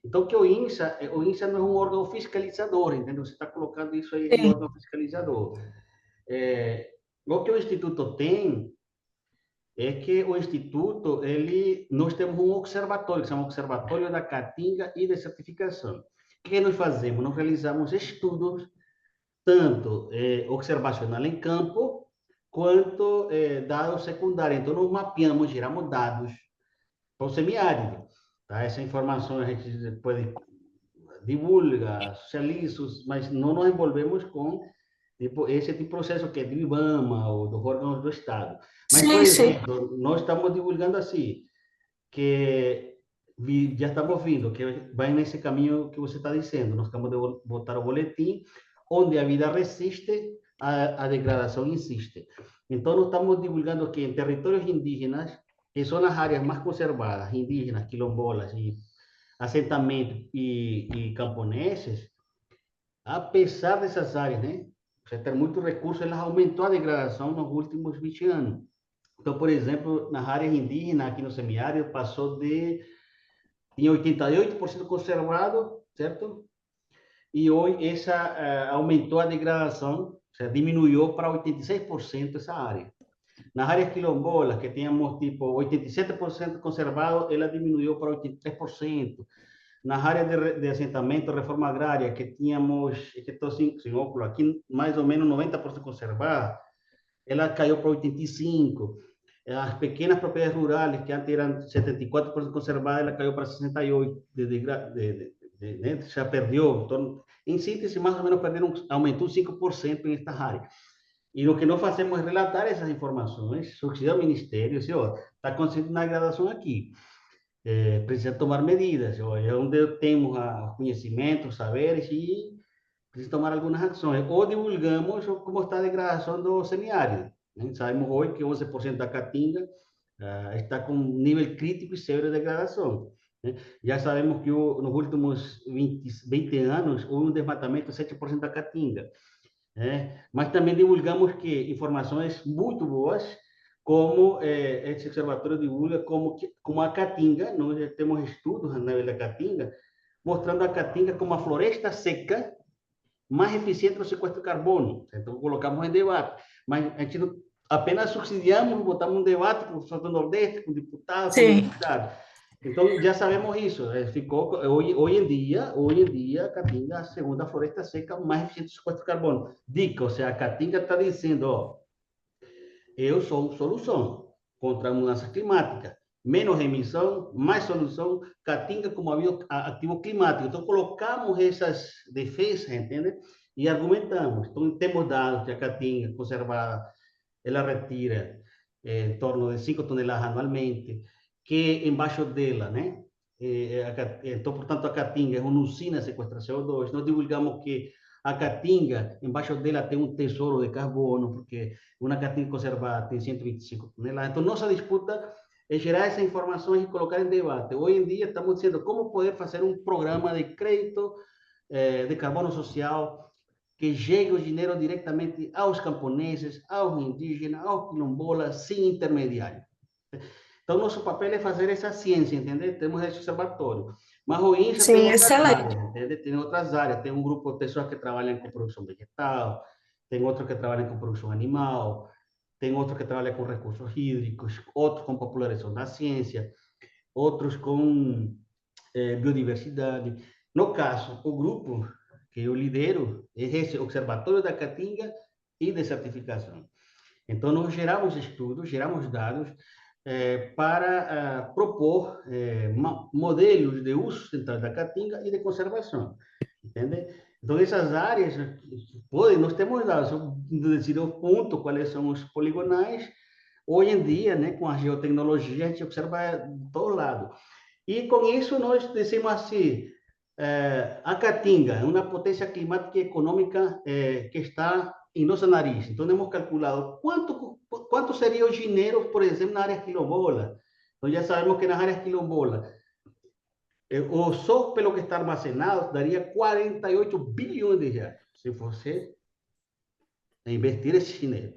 S6: Então, que o INSA não é um órgão fiscalizador, entendeu? Você está colocando isso aí em órgão fiscalizador. O que o Instituto tem é que o Instituto, nós temos um observatório, que se chama Observatório da Caatinga e de Certificação. O que nós fazemos? Nós realizamos estudos, tanto observacional em campo, quanto dados secundários. Então, nós mapeamos, geramos dados para o semiárido. Tá? Essa informação a gente pode divulgar, socializa, mas não nos envolvemos com esse tipo de processo que é do IBAMA ou dos órgãos do Estado. Mas, por exemplo, nós estamos divulgando assim, que já estamos vendo que vai nesse caminho que você está dizendo. Nós acabamos de botar o boletim, onde a vida resiste, a degradação insiste. Então, nós estamos divulgando que em territórios indígenas, que são as áreas mais conservadas, indígenas, quilombolas, e assentamentos e camponeses, apesar dessas áreas, né, você ter muito recurso, ela aumentou a degradação nos últimos 20 anos. Então, por exemplo, nas áreas indígenas, aqui no semiárido, tinha 88% conservado, certo? E hoje aumentou a degradação, diminuiu para 86% essa área. Nas áreas quilombolas, que tínhamos tipo 87% conservado, ela diminuiu para 83%. Nas áreas de assentamento, reforma agrária, que tínhamos, que estou sem óculos aqui, mais ou menos 90% conservada, ela caiu para 85%. As pequenas propriedades rurais, que antes eram 74% conservadas, ela caiu para 68%. Né? Já perdeu. Então, em síntese, mais ou menos aumentou 5% em esta área. E o que nós fazemos é relatar essas informações, sugerir ao Ministério, assim, está acontecendo uma degradação aqui. Precisa tomar medidas, é onde temos conhecimento, saberes e precisa tomar algumas ações. Ou divulgamos como está a degradação do semiárido. Né? Sabemos hoje que 11% da caatinga está com nível crítico e severo de degradação. Né? Já sabemos que nos últimos 20 anos houve um desmatamento de 7% da caatinga. Mas também divulgamos que informações muito boas, como esse observatório divulga, como a caatinga, nós temos estudos a nível da caatinga, mostrando a caatinga como a floresta seca mais eficiente no sequestro de carbono. Então, colocamos em debate. Mas a gente apenas subsidiamos, botamos um debate com o Estado do Nordeste, com deputados, com deputados. Então, já sabemos isso. Hoje em dia, a caatinga é a segunda floresta seca mais eficiente no sequestro de carbono. Dica, ou seja, a caatinga está dizendo, eu sou solução contra a mudança climática. menos emissão, mais solução, Caatinga como ativo climático. Então, colocamos essas defesas, entende? E argumentamos. Então, temos dados que a Caatinga conservada, ela retira em torno de 5 toneladas anualmente, que embaixo dela, né? Então, portanto, a Caatinga é uma usina de sequestrar CO2. Nós divulgamos que a Caatinga, embaixo dela tem um tesouro de carbono, porque uma Caatinga conservada tem 125 toneladas. Então, nossa disputa é gerar essas informações e colocar em debate. Hoje em dia, estamos dizendo como poder fazer um programa de crédito de carbono social que chegue o dinheiro diretamente aos camponeses, aos indígenas, aos quilombolas, sem intermediário. Então, nosso papel é fazer essa ciência, entendeu? Temos esse observatório. Mas o INSA tem
S5: Sim,
S6: outras
S5: excelente.
S6: áreas, entendeu? Tem outras áreas. Tem um grupo de pessoas que trabalham com produção vegetal, tem outro que trabalham com produção animal, tem outro que trabalha com recursos hídricos, outros com popularização da ciência, outros com biodiversidade. No caso, o grupo que eu lidero é esse Observatório da Caatinga e de Certificação. Então, nós geramos estudos, geramos dados para propor modelos de uso sustentável da Caatinga e de conservação, entende? Então, essas áreas, nós temos dados, decidir o ponto, quais são os poligonais. Hoje em dia, né, com a geotecnologia, a gente observa de todo lado. E com isso, nós dizemos assim, a Caatinga é uma potência climática e econômica que está em nosso nariz. Então, temos calculado quanto seria o dinheiro, por exemplo, na área quilombola. Então, já sabemos que nas áreas quilombola, o só pelo que está armazenado, daria 48 bilhões de reais, se fosse investir esse dinheiro.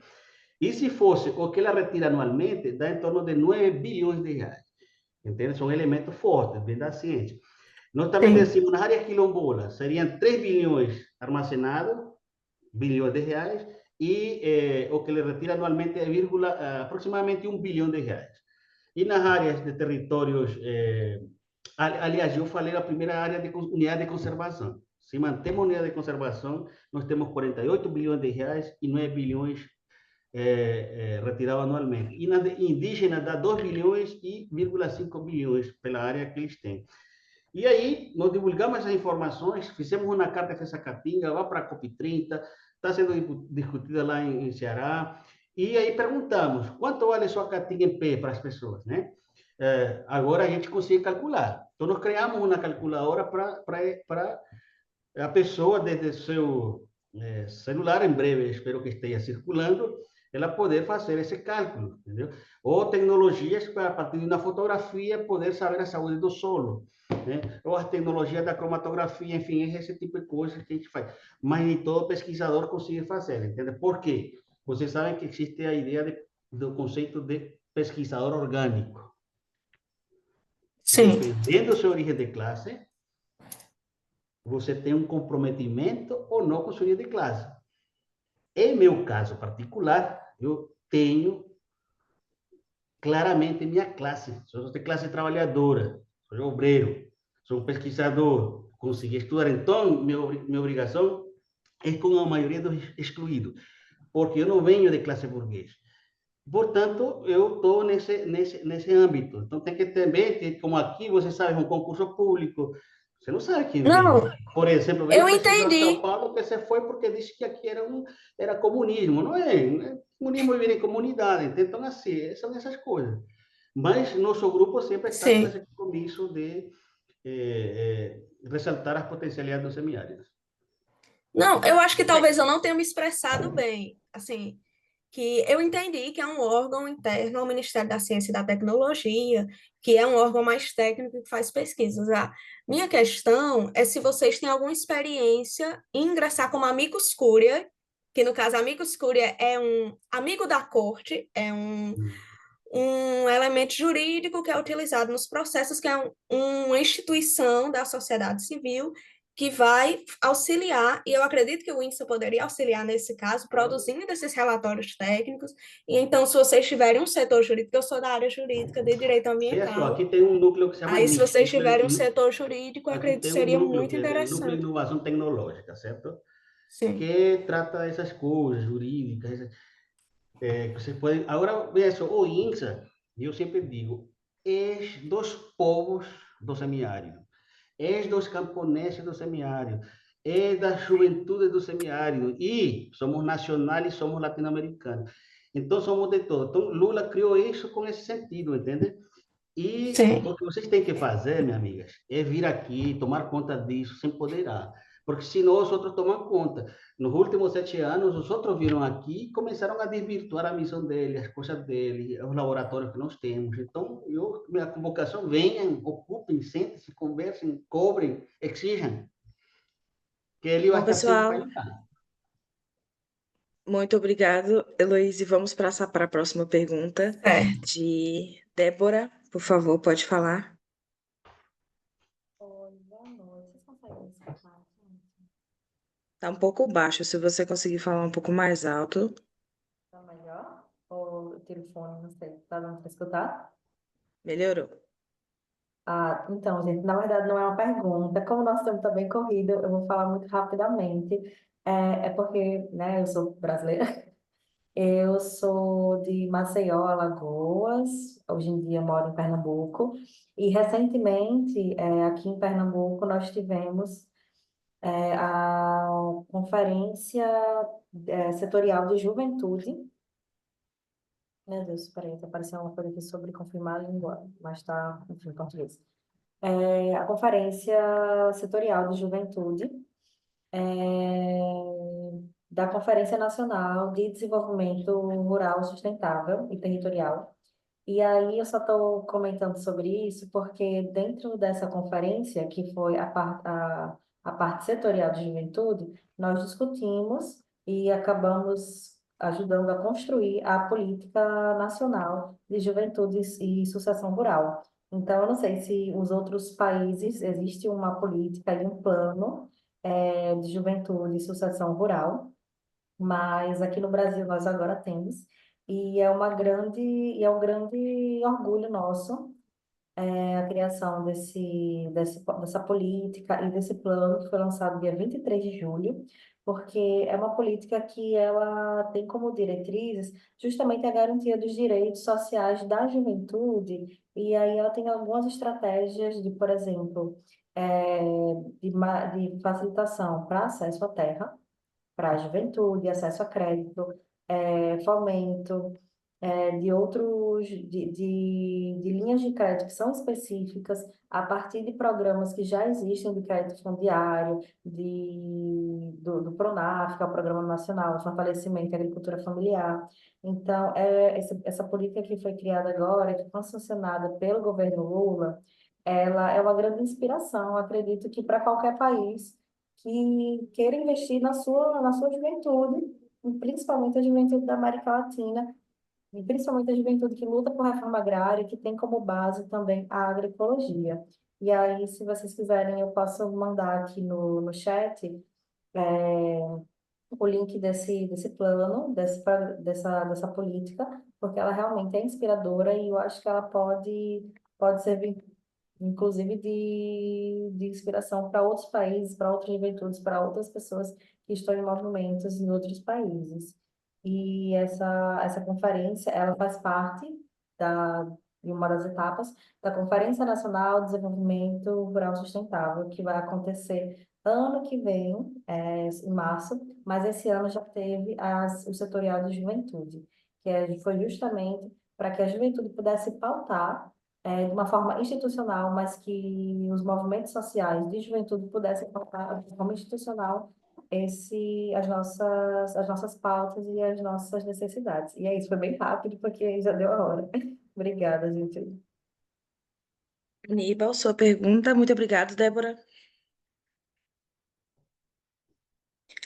S6: E se fosse o que ela retira anualmente, dá em torno de 9 bilhões de reais. Entende? São elementos fortes, bem da ciência. Nós também decimos, nas áreas quilombolas, seriam 3 bilhões armazenados, bilhões de reais, e o que ele retira anualmente é aproximadamente 1 bilhão de reais. E nas áreas de territórios, aliás, eu falei a primeira área de unidade de conservação. Se mantemos a unidade de conservação, nós temos 48 bilhões de reais e 9 bilhões retirado anualmente. E na indígena dá 2 bilhões e 5 bilhões pela área que eles têm. E aí, nós divulgamos essas informações, fizemos uma carta de essa Caatinga, lá para a COP30, está sendo discutida lá em Ceará, e aí perguntamos, quanto vale sua Caatinga em pé para as pessoas, né? Agora a gente consegue calcular. Então, nós criamos uma calculadora para a pessoa, desde seu celular, em breve, espero que esteja circulando, ela poder fazer esse cálculo, entendeu? Ou tecnologias para, a partir de uma fotografia, poder saber a saúde do solo, né? Ou as tecnologias da cromatografia, enfim, esse tipo de coisa que a gente faz. Mas nem todo pesquisador consegue fazer, entende? Por quê? Vocês sabem que existe a ideia do conceito de pesquisador orgânico.
S5: Sim.
S6: Dependendo da sua origem de classe, você tem um comprometimento ou não com sua origem de classe. Em meu caso particular, eu tenho claramente minha classe. Sou de classe trabalhadora, sou obreiro, sou um pesquisador, consegui estudar. Então, minha obrigação é com a maioria dos excluídos, porque eu não venho de classe burguesa. Portanto, eu estou nesse âmbito. Então, tem que também ter, como aqui, você sabe, um concurso público, você não sabe quem
S5: Não,
S6: vem. Por exemplo, veio
S5: eu
S6: um pesquisador de São
S5: entendi.
S6: Paulo que você foi porque disse que aqui era comunismo. Não é comunismo viver em comunidade. Então, assim, são essas coisas. Mas nosso grupo sempre está com
S5: Sim.
S6: esse compromisso de ressaltar as potencialidades dos semiáridos.
S5: Não, eu acho que talvez eu não tenha me expressado bem. Assim, que eu entendi que é um órgão interno ao Ministério da Ciência e da Tecnologia, que é um órgão mais técnico que faz pesquisas. A minha questão é se vocês têm alguma experiência em ingressar como amicus curiae, que no caso amicus curiae é um amigo da corte, é um elemento jurídico que é utilizado nos processos, que é uma instituição da sociedade civil que vai auxiliar, e eu acredito que o INSA poderia auxiliar nesse caso, produzindo esses relatórios técnicos. E então, se vocês tiverem um setor jurídico, eu sou da área jurídica de direito ambiental,
S6: Aqui tem um núcleo que se chama
S5: aí se
S6: NIC.
S5: vocês tiverem um setor jurídico, eu
S6: Aqui
S5: acredito que
S6: tem um
S5: seria
S6: núcleo,
S5: muito
S6: que é o Núcleo de
S5: interessante.
S6: Inovação Tecnológica, certo?
S5: Sim.
S6: Que trata essas coisas jurídicas, que vocês podem... Agora, veja só, o INSA, eu sempre digo, é dos povos do semiárido, é dos camponeses do semiárido, é da juventude do semiárido, e somos nacionais e somos latino-americanos. Então, somos de todos. Então, Lula criou isso com esse sentido, entende? E
S5: Sim.
S6: o que vocês têm que fazer, minhas amigas, é vir aqui, tomar conta disso, se empoderar. Porque senão os outros tomam conta. Nos últimos 7 anos, os outros viram aqui e começaram a desvirtuar a missão dele, as coisas dele, os laboratórios que nós temos. Então, minha convocação, venham, ocupem, sentem-se, conversem, cobrem, exijam, que ele vai
S2: Bom,
S6: estar sempre para
S2: pessoal,
S6: ajudar.
S2: muito obrigado, Heloísa. Vamos passar para a próxima pergunta
S5: Certo.
S2: de Débora. Por favor, pode falar.
S7: Oi, boa noite. Vocês conseguem me escutar, gente?
S2: Tá um pouco baixo, se você conseguir falar um pouco mais alto.
S7: Tá melhor? Ou eu tiro o fone, não sei. Tá dando para escutar?
S2: Melhorou.
S7: Ah, então, gente, na verdade não é uma pergunta. Como nosso tempo está bem corrido, eu vou falar muito rapidamente. É porque, né, eu sou brasileira. Eu sou de Maceió, Alagoas. Hoje em dia moro em Pernambuco. E recentemente, aqui em Pernambuco, nós tivemos a Conferência Setorial de Juventude. Meu Deus, peraí, tá aparecendo uma coisa aqui sobre confirmar a língua, mas tá, enfim, em português. A Conferência Setorial de Juventude da Conferência Nacional de Desenvolvimento Rural Sustentável e Territorial. E aí eu só estou comentando sobre isso porque dentro dessa conferência, que foi a parte setorial de juventude, nós discutimos e acabamos ajudando a construir a política nacional de juventude e sucessão rural. Então, eu não sei se os outros países existe uma política e um plano de juventude e sucessão rural, mas aqui no Brasil nós agora temos, e é um grande orgulho nosso a criação dessa política e desse plano que foi lançado dia 23 de julho, porque é uma política que ela tem como diretrizes justamente a garantia dos direitos sociais da juventude, e aí ela tem algumas estratégias de, por exemplo, de facilitação para acesso à terra, para a juventude, acesso a crédito, fomento, de outros, de linhas de crédito que são específicas, a partir de programas que já existem de crédito fundiário, do PRONAF, que é o Programa Nacional de Fortalecimento da Agricultura Familiar. Então, essa política que foi criada agora, que foi sancionada pelo governo Lula, ela é uma grande inspiração, acredito que para qualquer país que queira investir na sua juventude, e principalmente a juventude da América Latina, e principalmente a juventude que luta por reforma agrária, que tem como base também a agroecologia. E aí, se vocês quiserem, eu posso mandar aqui no chat o link desse plano, dessa política, porque ela realmente é inspiradora e eu acho que ela pode servir inclusive de inspiração para outros países, para outras juventudes, para outras pessoas que estão em movimentos em outros países. E essa conferência, ela faz parte da, de uma das etapas da Conferência Nacional de Desenvolvimento Rural Sustentável, que vai acontecer ano que vem, em março, mas esse ano já teve o setorial de juventude, foi justamente para que a juventude pudesse pautar de uma forma institucional, mas que os movimentos sociais de juventude pudessem pautar de forma institucional as nossas pautas e as nossas necessidades. E é isso, foi bem rápido, porque já deu a hora. Obrigada, gente.
S2: Aníbal, sua pergunta. Muito obrigado, Débora.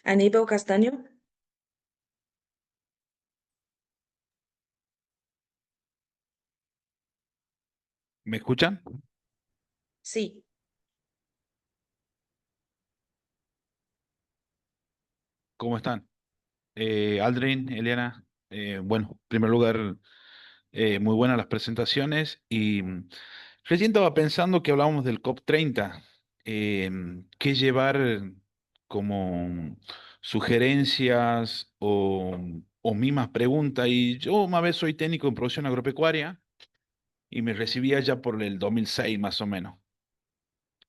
S2: Aníbal Castanho?
S8: ¿Me escuchan?
S2: Sí.
S8: ¿Cómo están? Aldrin, Eliana, bueno, en primer lugar, muy buenas las presentaciones y recién estaba pensando que hablábamos del COP30, qué llevar como sugerencias o mismas preguntas y yo una vez soy técnico en producción agropecuaria y me recibí allá por el 2006 más o menos.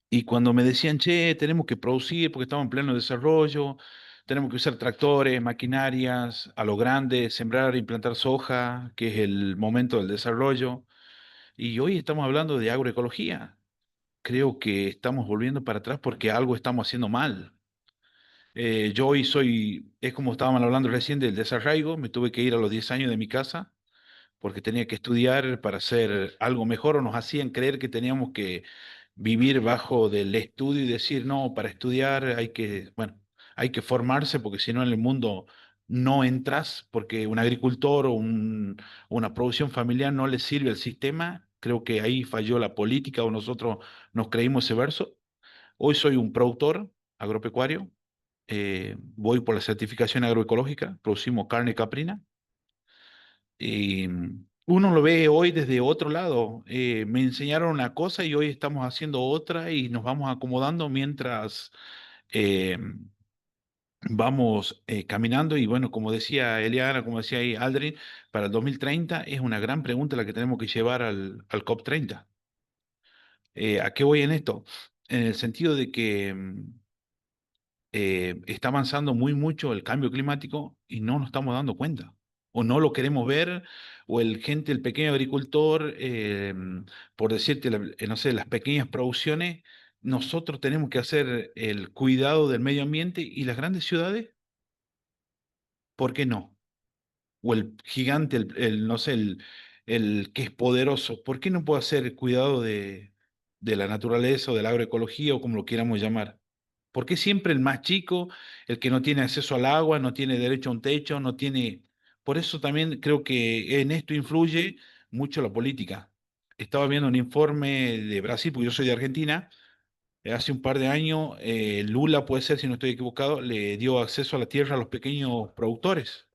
S8: Y cuando me decían, che, tenemos que producir porque estamos en pleno desarrollo, tenemos que usar tractores, maquinarias, a lo grande, sembrar e implantar soja, que es el momento del desarrollo. Y hoy estamos hablando de agroecología. Creo que estamos volviendo para atrás porque algo estamos haciendo mal. Yo hoy soy, es como estábamos hablando recién del desarraigo, me tuve que ir a los 10 años de mi casa porque tenía que estudiar para hacer algo mejor o nos hacían creer que teníamos que vivir bajo del estudio y decir, no, para estudiar hay que, bueno, hay que formarse porque si no en el mundo no entras porque un agricultor o una producción familiar no le sirve al sistema. Creo que ahí falló la política o nosotros nos creímos ese verso. Hoy soy un productor agropecuario, voy por la certificación agroecológica, producimos carne caprina y uno lo ve hoy desde otro lado. Me enseñaron una cosa y hoy estamos haciendo otra y nos vamos acomodando mientras eh, vamos caminando. Y bueno, como decía Eliana, como decía ahí Aldrin, para el 2030 es una gran pregunta la que tenemos que llevar al COP30. ¿A qué voy en esto? En el sentido de que está avanzando muy mucho el cambio climático y no nos estamos dando cuenta. O no lo queremos ver, o el pequeño agricultor, por decirte, no sé, las pequeñas producciones, nosotros tenemos que hacer el cuidado del medio ambiente y las grandes ciudades, ¿por qué no? O el gigante, no sé, el que es poderoso, ¿por qué no puede hacer el cuidado de la naturaleza o de la agroecología o como lo quieramos llamar? ¿Por qué siempre el más chico, el que no tiene acceso al agua, no tiene derecho a un techo, no tiene... Por eso también creo que en esto influye mucho la política. Estaba viendo un informe de Brasil, porque yo soy de Argentina, hace un par de años, Lula, puede ser, si no estoy equivocado, le dio acceso a la tierra a los pequeños productores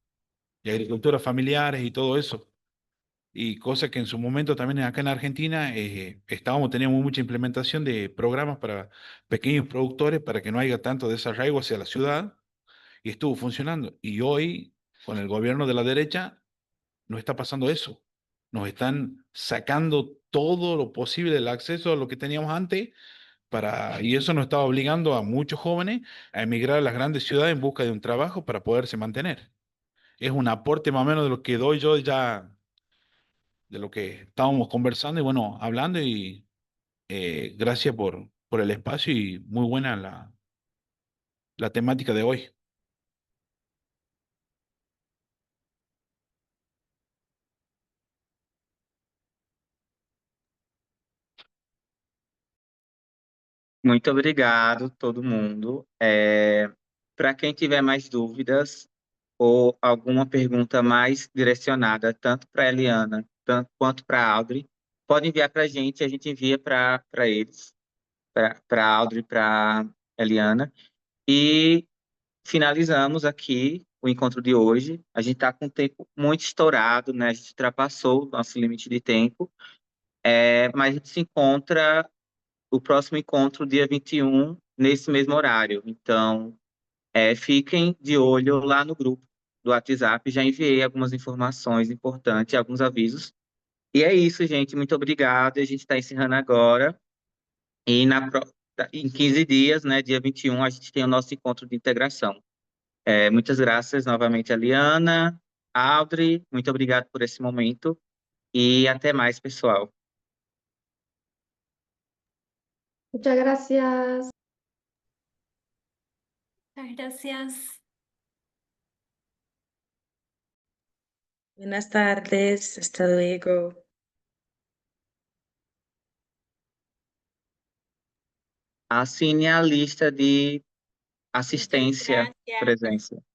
S8: y agricultoras familiares y todo eso. Y cosa que en su momento también acá en Argentina teníamos mucha implementación de programas para pequeños productores para que no haya tanto desarraigo hacia la ciudad y estuvo funcionando. Y hoy, con el gobierno de la derecha, no está pasando eso. Nos están sacando todo lo posible del acceso a lo que teníamos antes y eso nos está obligando a muchos jóvenes a emigrar a las grandes ciudades en busca de un trabajo para poderse mantener. Es un aporte más o menos de lo que doy yo ya de lo que estábamos conversando y bueno, hablando y gracias por el espacio y muy buena la temática de hoy.
S1: Muito obrigado, todo mundo. Para quem tiver mais dúvidas ou alguma pergunta mais direcionada, tanto para a Eliana tanto, quanto para a Audrey, pode enviar para a gente envia para eles, para a Audrey e para a Eliana. E finalizamos aqui o encontro de hoje. A gente está com o tempo muito estourado, né? A gente ultrapassou o nosso limite de tempo, mas a gente se encontra o próximo encontro, dia 21, nesse mesmo horário. Então, fiquem de olho lá no grupo do WhatsApp. Já enviei algumas informações importantes, alguns avisos. E é isso, gente. Muito obrigado. A gente está encerrando agora. E em 15 dias, né, dia 21, a gente tem o nosso encontro de integração. Muitas graças novamente, Liana, Audrey. Muito obrigado por esse momento. E até mais, pessoal.
S5: Muchas gracias.
S3: Muchas gracias.
S2: Buenas tardes, hasta luego.
S1: Assine a lista de assistência,
S4: Gracias.
S1: presença.